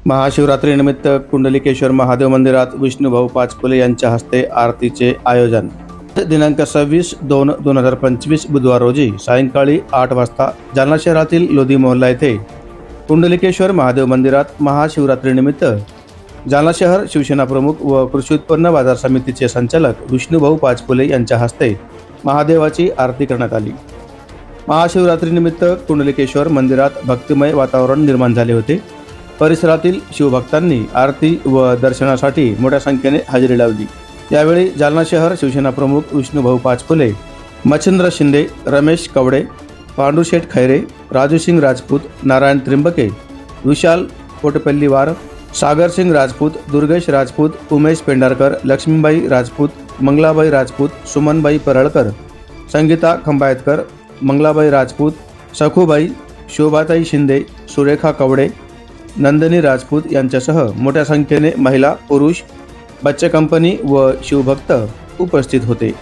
महाशिवरात्रीनिमित्त कुंडलिकेश्वर महादेव मंदिरात विष्णुभाऊ पाचपुले यांच्या हस्ते आरतीचे आयोजन दिनांक 26/2/2025 बुधवार रोजी सायंकाळी 8 वाजता जालना शहरातील लोधी मोहल्ला येथे कुंडलिकेश्वर महादेव मंदिरात महाशिवरात्रीनिमित्त जालना शहर शिवसेना प्रमुख व कृषी उत्पन्न बाजार समितीचे संचालक विष्णुभाऊ पाचपुले यांच्या हस्ते महादेवाची आरती करण्यात आली। महाशिवरात्रीनिमित्त कुंडलिकेश्वर मंदिरात भक्तिमय वातावरण निर्माण झाले होते। परिसरातील शिवभक्तांनी आरती व दर्शनासाठी मोठ्या संख्येने हजेरी लावली। यावेळी जालना शहर शिवसेना प्रमुख विष्णुभाऊ पाचपुले, मच्छिंद्र शिंदे, रमेश कवडे, पांडुशेठ खैरे, राजूसिंग राजपूत, नारायण त्रिंबके, विशाल कोटपल्लीवार, सागरसिंग राजपूत, दुर्गेश राजपूत, उमेश पेंढारकर, लक्ष्मीबाई राजपूत, मंगलाबाई राजपूत, सुमनबाई परळकर, संगीता खंबायतकर, मंगलाबाई राजपूत, सखूबाई, शोभाताई शिंदे, सुरेखा कवडे, नंदिनी राजपूत यांच्यासह मोठ्या संख्येने महिला, पुरुष, बच्चे कंपनी व शिवभक्त उपस्थित होते।